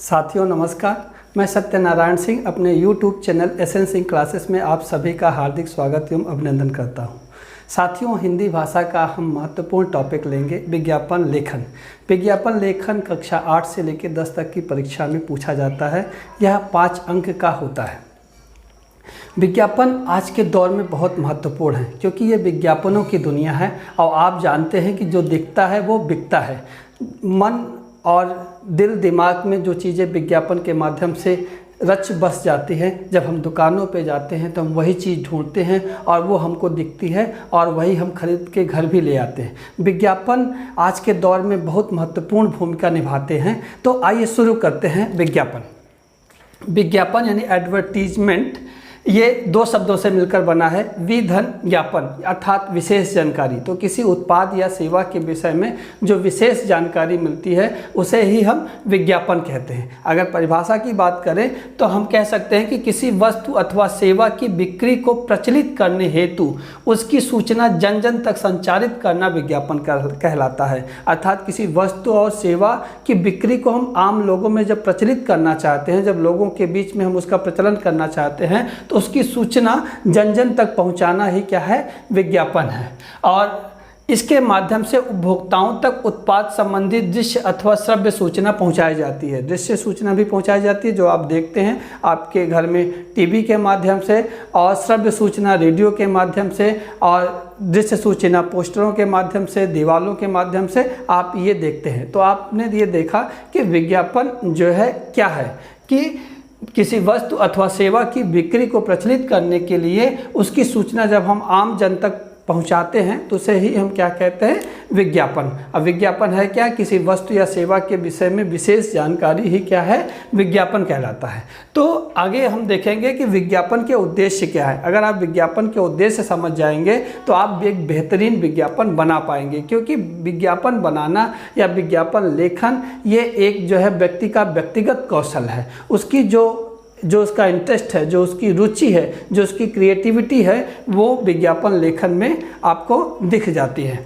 साथियों नमस्कार, मैं सत्यनारायण सिंह अपने YouTube channel SN Singh classes में आप सभी का हार्दिक स्वागत एवं अभिनंदन करता हूं। साथियों, हिंदी भाषा का हम महत्वपूर्ण टॉपिक लेंगे विज्ञापन लेखन। विज्ञापन लेखन कक्षा 8 से लेकर 10 तक की परीक्षा में पूछा जाता है। यह 5 अंक का होता है। विज्ञापन आज के दौर में बहुत महत्वपूर्ण है क्योंकि ये विज्ञापनों की दुनिया है और आप जानते हैं कि जो दिखता है वो बिकता है। मन और दिल दिमाग में जो चीज़ें विज्ञापन के माध्यम से रच बस जाती हैं, जब हम दुकानों पे जाते हैं तो हम वही चीज़ ढूंढते हैं और वो हमको दिखती है और वही हम खरीद के घर भी ले आते हैं। विज्ञापन आज के दौर में बहुत महत्वपूर्ण भूमिका निभाते हैं। तो आइए शुरू करते हैं। विज्ञापन यानी एडवर्टीजमेंट, ये 2 शब्दों से मिलकर बना है। विधन ज्ञापन अर्थात विशेष जानकारी। तो किसी उत्पाद या सेवा के विषय में जो विशेष जानकारी मिलती है उसे ही हम विज्ञापन कहते हैं। अगर परिभाषा की बात करें तो हम कह सकते हैं कि किसी वस्तु अथवा सेवा की बिक्री को प्रचलित करने हेतु उसकी सूचना जन जन तक संचारित करना विज्ञापन कहलाता है। अर्थात किसी वस्तु और सेवा की बिक्री को हम आम लोगों में जब प्रचलित करना चाहते हैं, जब लोगों के बीच में हम उसका प्रचलन करना चाहते हैं तो उसकी सूचना जन जन तक पहुंचाना ही क्या है? विज्ञापन है। और इसके माध्यम से उपभोक्ताओं तक उत्पाद संबंधी दृश्य अथवा श्रव्य सूचना पहुंचाई जाती है। दृश्य सूचना भी पहुंचाई जाती है जो आप देखते हैं आपके घर में टीवी के माध्यम से, और श्रव्य सूचना रेडियो के माध्यम से, और दृश्य सूचना पोस्टरों के माध्यम से, दीवालों के माध्यम से आप ये देखते हैं। तो आपने ये देखा कि विज्ञापन जो है क्या है कि किसी वस्तु अथवा सेवा की बिक्री को प्रचलित करने के लिए उसकी सूचना जब हम आम जन तक पहुंचाते हैं तो उसे ही हम क्या कहते हैं? विज्ञापन। अब विज्ञापन है क्या? किसी वस्तु या सेवा के विषय में विशेष जानकारी ही क्या है? विज्ञापन कहलाता है। तो आगे हम देखेंगे कि विज्ञापन के उद्देश्य क्या है। अगर आप विज्ञापन के उद्देश्य समझ जाएंगे तो आप एक बेहतरीन विज्ञापन बना पाएंगे, क्योंकि विज्ञापन बनाना या विज्ञापन लेखन ये एक जो है व्यक्ति का व्यक्तिगत कौशल है। उसकी जो उसका इंटरेस्ट है, जो उसकी रुचि है, जो उसकी क्रिएटिविटी है, वो विज्ञापन लेखन में आपको दिख जाती है।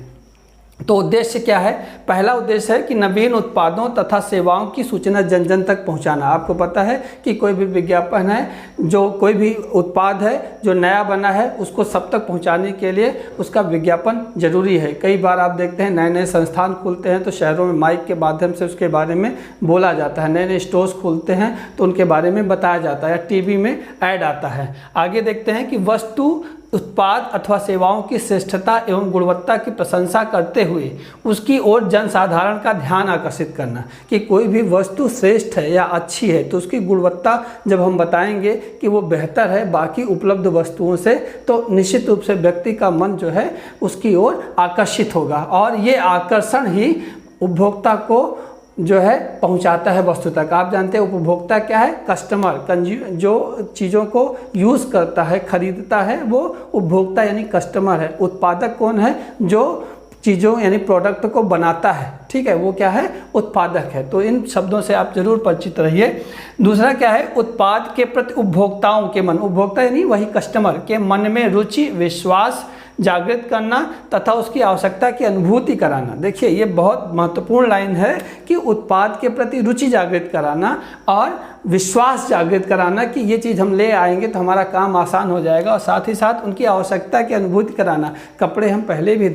तो उद्देश्य क्या है? पहला उद्देश्य है कि नवीन उत्पादों तथा सेवाओं की सूचना जन जन तक पहुंचाना। आपको पता है कि कोई भी विज्ञापन है, जो कोई भी उत्पाद है जो नया बना है उसको सब तक पहुंचाने के लिए उसका विज्ञापन जरूरी है। कई बार आप देखते हैं नए नए संस्थान खुलते हैं तो शहरों में माइक के माध्यम से उसके बारे में बोला जाता है। नए नए स्टोर्स खुलते हैं तो उनके बारे में बताया जाता है, या टीवी में ऐड आता है। आगे देखते हैं कि वस्तु उत्पाद अथवा सेवाओं की श्रेष्ठता एवं गुणवत्ता की प्रशंसा करते हुए उसकी ओर जनसाधारण का ध्यान आकर्षित करना। कि कोई भी वस्तु श्रेष्ठ है या अच्छी है तो उसकी गुणवत्ता जब हम बताएंगे कि वो बेहतर है बाकी उपलब्ध वस्तुओं से, तो निश्चित रूप से व्यक्ति का मन जो है उसकी ओर आकर्षित होगा, और ये आकर्षण ही उपभोक्ता को जो है पहुंचाता है वस्तु तक। आप जानते हैं उपभोक्ता क्या है? कस्टमर। जो चीज़ों को यूज़ करता है, खरीदता है, वो उपभोक्ता यानी कस्टमर है। उत्पादक कौन है? जो चीज़ों यानी प्रोडक्ट को बनाता है, ठीक है, वो क्या है? उत्पादक है। तो इन शब्दों से आप जरूर परिचित रहिए। दूसरा क्या है? उत्पाद के प्रति उपभोक्ताओं के मन, उपभोक्ता यानी वही कस्टमर के मन में रुचि विश्वास जागृत करना तथा उसकी आवश्यकता की अनुभूति कराना। देखिए ये बहुत महत्वपूर्ण लाइन है कि उत्पाद के प्रति रुचि जागृत कराना और विश्वास जागृत कराना कि ये चीज़ हम ले आएंगे तो हमारा काम आसान हो जाएगा, और साथ ही साथ उनकी आवश्यकता की अनुभूति कराना। कपड़े हम पहले भी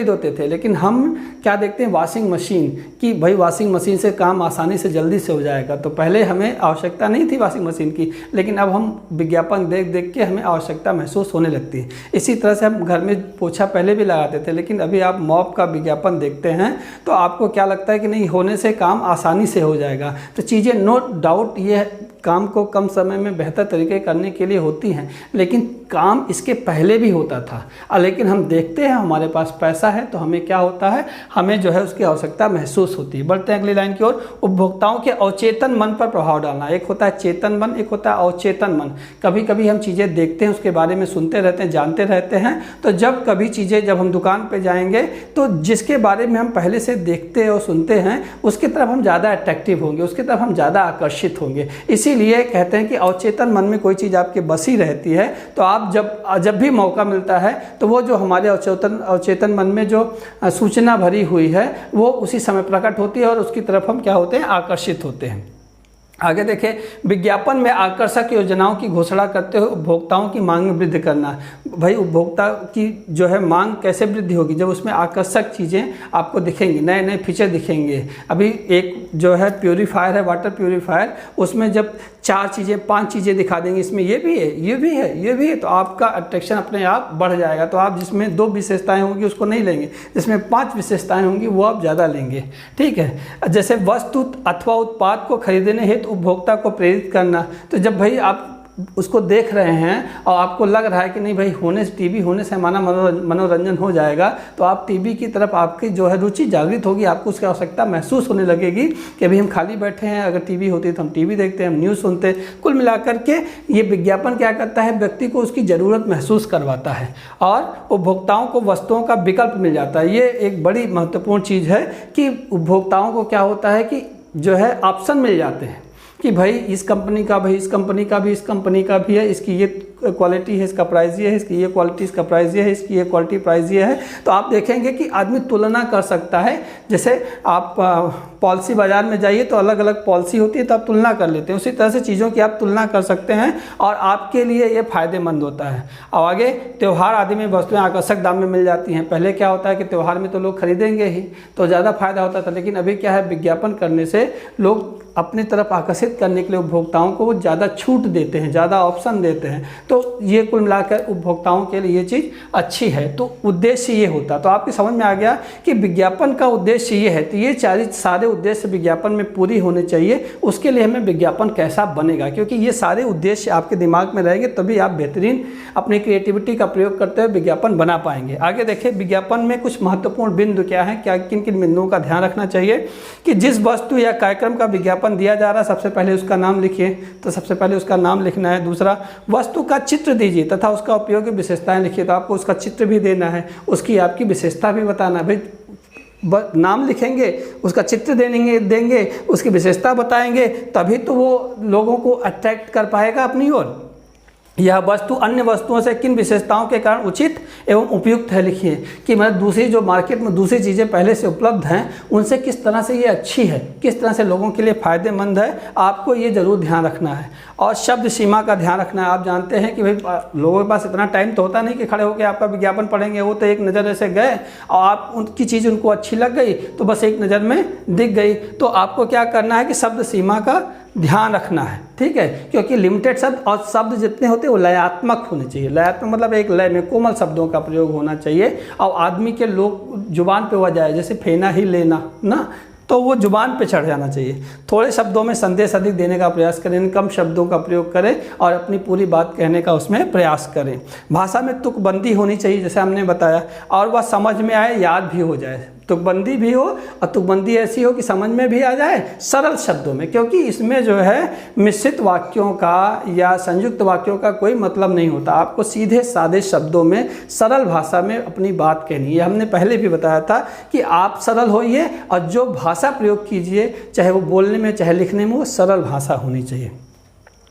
धोते थे, लेकिन हम क्या देखते हैं? वॉशिंग मशीन, कि भाई वॉशिंग मशीन से काम आसानी से जल्दी से हो जाएगा। तो पहले हमें आवश्यकता नहीं थी वॉशिंग मशीन की, लेकिन अब हम विज्ञापन देख देख के हमें आवश्यकता महसूस होने लगती है। इसी तरह से हम घर में पोछा पहले भी लगाते थे, लेकिन अभी आप मॉप का विज्ञापन देखते हैं तो आपको क्या लगता है कि नहीं, होने से काम आसानी से हो जाएगा। तो चीज़ें नो डाउट ये काम को कम समय में बेहतर तरीके करने के लिए होती हैं, लेकिन काम इसके पहले भी होता था। लेकिन हम देखते हैं हमारे पास पैसा है तो हमें क्या होता है? हमें जो है उसकी आवश्यकता महसूस होती है। बढ़ते हैं अगली लाइन की ओर। उपभोक्ताओं के अवचेतन मन पर प्रभाव डालना। एक होता है चेतन मन, एक होता है अवचेतन मन। कभी कभी हम चीज़ें देखते हैं, उसके बारे में सुनते रहते हैं, जानते रहते हैं, तो जब कभी चीज़ें जब हम दुकान पर जाएंगे तो जिसके बारे में हम पहले से देखते और सुनते हैं उसकी तरफ हम ज़्यादा अट्रैक्टिव होंगे, उसकी तरफ हम ज़्यादा आकर्षित होंगे। इसी इसीलिए कहते हैं कि अवचेतन मन में कोई चीज़ आपके बसी रहती है, तो आप जब भी मौका मिलता है तो वो जो हमारे अवचेतन मन में जो सूचना भरी हुई है वो उसी समय प्रकट होती है और उसकी तरफ हम क्या होते हैं, आकर्षित होते हैं। आगे देखें, विज्ञापन में आकर्षक योजनाओं की घोषणा करते हुए उपभोक्ताओं की मांग में वृद्धि करना। भाई उपभोक्ता की जो है मांग कैसे वृद्धि होगी, जब उसमें आकर्षक चीज़ें आपको दिखेंगी, नए नए फीचर दिखेंगे। अभी एक जो है प्यूरीफायर है, वाटर प्यूरीफायर, उसमें जब 4 चीज़ें 5 चीज़ें दिखा देंगे, इसमें ये भी है, ये भी है, ये भी है, तो आपका अट्रैक्शन अपने आप बढ़ जाएगा। तो आप जिसमें 2 विशेषताएं होंगी उसको नहीं लेंगे, जिसमें 5 विशेषताएं होंगी वो आप ज़्यादा लेंगे। ठीक है। जैसे वस्तु अथवा उत्पाद को खरीदने हेतु उपभोक्ता को प्रेरित करना। तो जब भाई आप उसको देख रहे हैं और आपको लग रहा है कि नहीं भाई टीवी होने से हमारा मनोरंजन हो जाएगा, तो आप टीवी की तरफ आपकी जो है रुचि जागृत होगी, आपको उसकी आवश्यकता महसूस होने लगेगी कि अभी हम खाली बैठे हैं, अगर टीवी होती तो हम टीवी देखते हैं, हम न्यूज़ सुनते हैं। कुल मिलाकर के ये विज्ञापन क्या करता है, व्यक्ति को उसकी ज़रूरत महसूस करवाता है और उपभोक्ताओं को वस्तुओं का विकल्प मिल जाता है। ये एक बड़ी महत्वपूर्ण चीज़ है कि उपभोक्ताओं को क्या होता है कि जो है ऑप्शन मिल जाते हैं कि भाई इस कंपनी का, भाई इस कंपनी का भी, इस कंपनी का भी है, इसकी ये क्वालिटी है, इसका प्राइस ये है, इसकी ये क्वालिटी, इसका प्राइस ये है, इसकी ये क्वालिटी प्राइस ये है। तो आप देखेंगे कि आदमी तुलना कर सकता है। जैसे आप पॉलिसी बाज़ार में जाइए तो अलग अलग पॉलिसी होती है, तो आप तुलना कर लेते हैं। उसी तरह से चीज़ों की आप तुलना कर सकते हैं और आपके लिए ये फ़ायदेमंद होता है। और आगे त्यौहार आदि में वस्तुएं आकर्षक दाम में मिल जाती हैं। पहले क्या होता है कि त्यौहार में तो लोग खरीदेंगे ही, तो ज़्यादा फायदा होता था, लेकिन अभी क्या है, विज्ञापन करने से लोग अपनी तरफ आकर्षित करने के लिए उपभोक्ताओं को वो ज़्यादा छूट देते हैं, ज़्यादा ऑप्शन देते हैं। तो ये कुल मिलाकर उपभोक्ताओं के लिए ये चीज़ अच्छी है। तो उद्देश्य ये होता, तो आपकी समझ में आ गया कि विज्ञापन का उद्देश्य ये है। तो ये सारे उद्देश्य विज्ञापन में पूरी होने चाहिए। उसके लिए हमें विज्ञापन कैसा बनेगा, क्योंकि ये सारे उद्देश्य आपके दिमाग में रहेंगे तभी आप बेहतरीन अपनी क्रिएटिविटी का प्रयोग करते हुए विज्ञापन बना पाएंगे। आगे देखिए, विज्ञापन में कुछ महत्वपूर्ण बिंदु क्या है, क्या किन किन बिंदुओं का ध्यान रखना चाहिए कि जिस वस्तु या कार्यक्रम का विज्ञापन दिया जा रहा है, सबसे पहले उसका नाम लिखिए। तो सबसे पहले उसका नाम लिखना है। दूसरा, वस्तु का चित्र दीजिए तथा उसका उपयोगी विशेषताएं लिखिए। तो आपको उसका चित्र भी देना है, उसकी आपकी विशेषता भी बताना है। भाई नाम लिखेंगे, उसका चित्र देंगे, उसकी विशेषता बताएंगे, तभी तो वो लोगों को अट्रैक्ट कर पाएगा अपनी ओर। यह वस्तु अन्य वस्तुओं से किन विशेषताओं के कारण उचित एवं उपयुक्त है, लिखिए कि मतलब दूसरी जो मार्केट में दूसरी चीज़ें पहले से उपलब्ध हैं उनसे किस तरह से ये अच्छी है, किस तरह से लोगों के लिए फ़ायदेमंद है, आपको ये ज़रूर ध्यान रखना है। और शब्द सीमा का ध्यान रखना है। आप जानते हैं कि भाई लोगों के पास इतना टाइम तो होता नहीं कि खड़े होकर आपका विज्ञापन पढ़ेंगे। वो तो एक नज़र ऐसे गए और आप उनकी चीज़ उनको अच्छी लग गई तो बस एक नज़र में दिख गई। तो आपको क्या करना है कि शब्द सीमा का ध्यान रखना है, ठीक है, क्योंकि लिमिटेड शब्द और शब्द जितने होते हैं वो लयात्मक होने चाहिए। लयात्मक मतलब एक लय में कोमल शब्दों का प्रयोग होना चाहिए और आदमी के लोग जुबान पे हो जाए, जैसे फेना ही लेना ना, तो वो जुबान पे चढ़ जाना चाहिए। थोड़े शब्दों में संदेश अधिक देने का प्रयास करें, कम शब्दों का प्रयोग करें और अपनी पूरी बात कहने का उसमें प्रयास करें। भाषा में तुकबंदी होनी चाहिए, जैसे हमने बताया, और वह समझ में आए, याद भी हो जाए। तुकबंदी भी हो और तुकबंदी ऐसी हो कि समझ में भी आ जाए, सरल शब्दों में, क्योंकि इसमें जो है मिश्रित वाक्यों का या संयुक्त वाक्यों का कोई मतलब नहीं होता। आपको सीधे सादे शब्दों में सरल भाषा में अपनी बात कहनी है। हमने पहले भी बताया था कि आप सरल होइए और जो भाषा प्रयोग कीजिए, चाहे वो बोलने में चाहे लिखने में, वो सरल भाषा होनी चाहिए।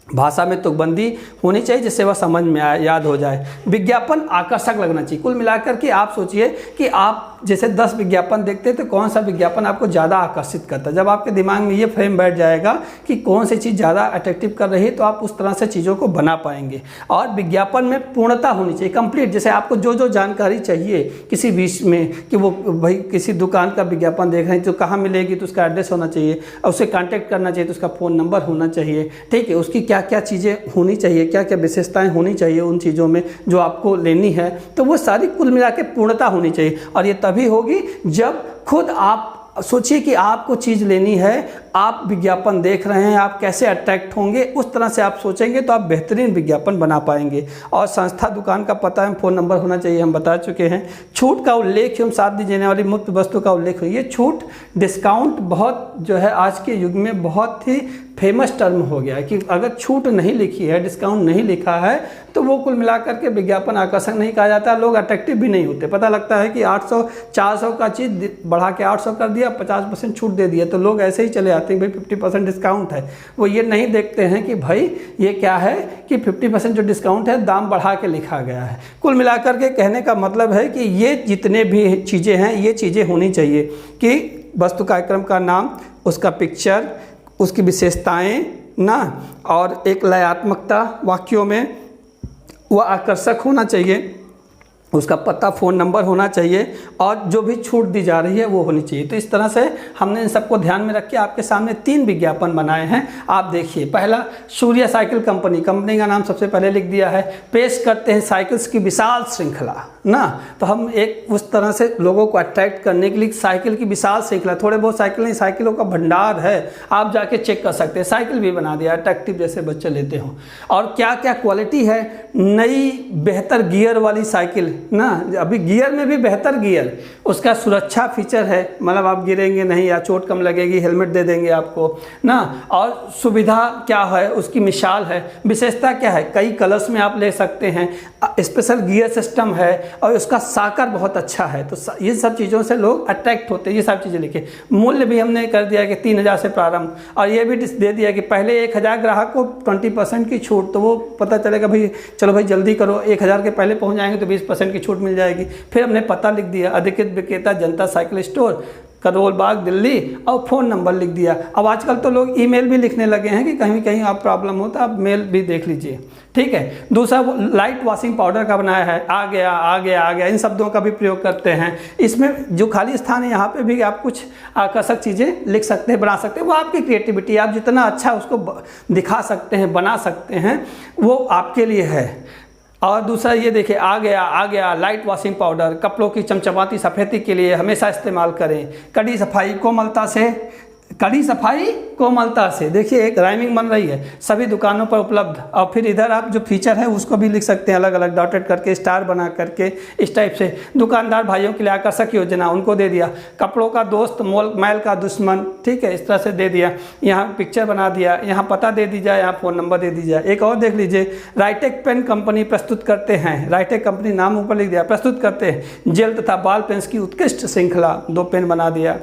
भाषा में तुकबंदी होनी चाहिए जिससे वह समझ में आए, याद हो जाए। विज्ञापन आकर्षक लगना चाहिए। कुल मिलाकर के आप सोचिए कि आप जैसे 10 विज्ञापन देखते हैं तो कौन सा विज्ञापन आपको ज़्यादा आकर्षित करता है। जब आपके दिमाग में ये फ्रेम बैठ जाएगा कि कौन सी चीज़ ज़्यादा अट्रैक्टिव कर रही है, तो आप उस तरह से चीज़ों को बना पाएंगे। और विज्ञापन में पूर्णता होनी चाहिए, कंप्लीट। जैसे आपको जो जो जानकारी चाहिए किसी विषय में, कि वो भाई किसी दुकान का विज्ञापन देख रहे हैं तो कहाँ मिलेगी, तो उसका एड्रेस होना चाहिए, और उसे कॉन्टैक्ट करना चाहिए तो उसका फ़ोन नंबर होना चाहिए, ठीक है, उसकी क्या क्या चीज़ें होनी चाहिए, क्या क्या विशेषताएं होनी चाहिए उन चीज़ों में जो आपको लेनी है, तो वो सारी कुल मिला के पूर्णता होनी चाहिए। और ये तभी होगी जब खुद आप सोचिए कि आपको चीज़ लेनी है, आप विज्ञापन देख रहे हैं, आप कैसे अट्रैक्ट होंगे, उस तरह से आप सोचेंगे तो आप बेहतरीन विज्ञापन बना पाएंगे। और संस्था, दुकान का पता एवं फ़ोन नंबर होना चाहिए, हम बता चुके हैं। छूट का उल्लेख एवं साथ दी जाने वाली मुफ्त वस्तु का उल्लेख हो। ये छूट, डिस्काउंट बहुत जो है आज के युग में बहुत ही फेमस टर्म हो गया है कि अगर छूट नहीं लिखी है, डिस्काउंट नहीं लिखा है, तो वो कुल मिलाकर के विज्ञापन आकर्षक नहीं कहा जाता। लोग अट्रैक्टिव भी नहीं होते। पता लगता है कि 800 400 का चीज़ बढ़ा के 800 कर दिया, 50% छूट दे दिया, तो लोग ऐसे ही चले आते हैं भाई 50% डिस्काउंट है। वो ये नहीं देखते हैं कि भाई ये क्या है कि 50% जो डिस्काउंट है दाम बढ़ा के लिखा गया है। कुल मिलाकर के कहने का मतलब है कि ये जितने भी चीज़ें हैं, ये चीज़ें होनी चाहिए कि वस्तु कार्यक्रम का नाम, उसका पिक्चर, उसकी विशेषताएं ना, और एक लयात्मकता वाक्यों में, वह आकर्षक होना चाहिए, उसका पता, फ़ोन नंबर होना चाहिए, और जो भी छूट दी जा रही है वो होनी चाहिए। तो इस तरह से हमने इन सबको ध्यान में रख के आपके सामने 3 विज्ञापन बनाए हैं। आप देखिए, पहला सूर्य साइकिल कंपनी का नाम सबसे पहले लिख दिया है। पेश करते हैं साइकिल्स की विशाल श्रृंखला ना, तो हम एक उस तरह से लोगों को अट्रैक्ट करने के लिए साइकिल की विशाल श्रृंखला, थोड़े बहुत साइकिल नहीं, साइकिलों का भंडार है, आप जाके चेक कर सकते हैं। साइकिल भी बना दिया अट्रैक्टिव, जैसे बच्चे लेते हों। और क्या क्या क्वालिटी है, नई बेहतर गियर वाली साइकिल ना, अभी गियर में भी बेहतर गियर, उसका सुरक्षा फीचर है, मतलब आप गिरेंगे नहीं या चोट कम लगेगी, हेलमेट दे देंगे आपको ना। और सुविधा क्या है, उसकी मिसाल है। विशेषता क्या है, कई कलर्स में आप ले सकते हैं, स्पेशल गियर सिस्टम है, और उसका साकर बहुत अच्छा है। तो ये सब चीज़ों से लोग अट्रैक्ट होते हैं। ये सब चीज़ें लिखे। मूल्य भी हमने कर दिया कि 3000 से प्रारंभ, और ये भी दे दिया कि पहले 1000 ग्राहक को 20% की छूट, तो वो पता चलेगा भाई चलो भाई जल्दी करो, 1000 के पहले पहुंच जाएंगे तो 20% की छूट मिल जाएगी। फिर हमने पता लिख दिया, अधिकृत विक्रेता जनता साइकिल स्टोर, करोल बाग, दिल्ली, और फ़ोन नंबर लिख दिया। अब आजकल तो लोग ईमेल भी लिखने लगे हैं कि कहीं कहीं आप प्रॉब्लम हो तो आप मेल भी देख लीजिए, ठीक है। दूसरा वो लाइट वॉशिंग पाउडर का बनाया है, आ गया आ गया आ गया, इन शब्दों का भी प्रयोग करते हैं। इसमें जो खाली स्थान है यहाँ पे भी आप कुछ आकर्षक चीज़ें लिख सकते हैं, बना सकते हैं। वो आपकी क्रिएटिविटी, आप जितना अच्छा उसको दिखा सकते हैं, बना सकते हैं, वो आपके लिए है। और दूसरा ये देखिए, आ गया लाइट वॉशिंग पाउडर, कपड़ों की चमचमाती सफ़ेदी के लिए हमेशा इस्तेमाल करें। कड़ी सफाई कोमलता से, देखिए एक राइमिंग बन रही है, सभी दुकानों पर उपलब्ध। और फिर इधर आप जो फीचर है उसको भी लिख सकते हैं, अलग अलग डॉटेड करके, स्टार बना करके, इस टाइप से। दुकानदार भाइयों के लिए आकर्षक योजना, उनको दे दिया। कपड़ों का दोस्त, मैल का दुश्मन, ठीक है, इस तरह से दे दिया। यहाँ पिक्चर बना दिया, यहाँ पता दे दी जाए, यहाँ फ़ोन नंबर दे दी जाए। एक और देख लीजिए, राइटेक पेन कंपनी प्रस्तुत करते हैं, राइटेक कंपनी नाम ऊपर लिख दिया, प्रस्तुत करते हैं जेल तथा बाल पेन्स की उत्कृष्ट श्रृंखला, 2 पेन बना दिया।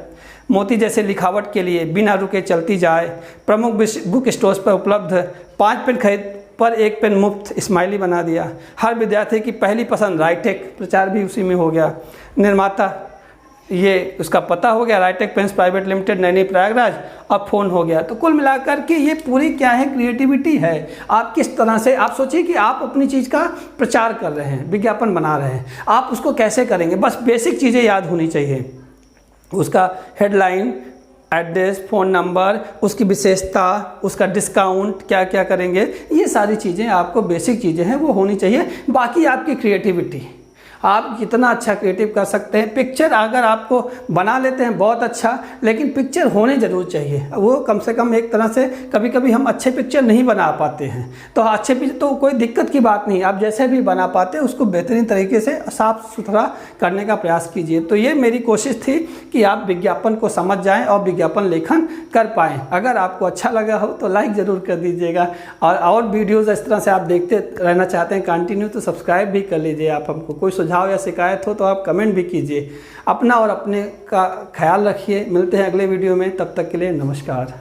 मोती जैसे लिखावट के लिए बिना रुके चलती जाए, प्रमुख बुक स्टोर्स पर उपलब्ध, 5 पेन खरीद पर 1 पेन मुफ्त, स्माइली बना दिया। हर विद्यार्थी की पहली पसंद राइटेक, प्रचार भी उसी में हो गया। निर्माता, ये उसका पता हो गया, Ritek pens private limited, Naini Prayagraj, और फ़ोन हो गया। तो कुल मिलाकर के ये पूरी क्या है, क्रिएटिविटी है। आप किस तरह से, आप सोचिए कि आप अपनी चीज़ का प्रचार कर रहे हैं, विज्ञापन बना रहे हैं, आप उसको कैसे करेंगे। बस बेसिक चीज़ें याद होनी चाहिए, उसका हेडलाइन, एड्रेस, फ़ोन नंबर, उसकी विशेषता, उसका डिस्काउंट, क्या क्या करेंगे, ये सारी चीज़ें आपको बेसिक चीज़ें हैं वो होनी चाहिए। बाकी आपकी क्रिएटिविटी, आप कितना अच्छा क्रिएटिव कर सकते हैं। पिक्चर अगर आपको बना लेते हैं बहुत अच्छा, लेकिन पिक्चर होने ज़रूर चाहिए। वो कम से कम एक तरह से, कभी कभी हम अच्छे पिक्चर नहीं बना पाते हैं, तो अच्छे पिक्चर तो कोई दिक्कत की बात नहीं, आप जैसे भी बना पाते हैं उसको बेहतरीन तरीके से साफ़ सुथरा करने का प्रयास कीजिए। तो ये मेरी कोशिश थी कि आप विज्ञापन को समझ जाएँ और विज्ञापन लेखन कर पाएँ। अगर आपको अच्छा लगा हो तो लाइक ज़रूर कर दीजिएगा, और वीडियोज़ इस तरह से आप देखते रहना चाहते हैं कंटिन्यू, तो सब्सक्राइब भी कर लीजिए। आप हमको कोई सुझाव या शिकायत हो तो आप कमेंट भी कीजिए। अपना और अपने का ख्याल रखिए। मिलते हैं अगले वीडियो में, तब तक के लिए नमस्कार।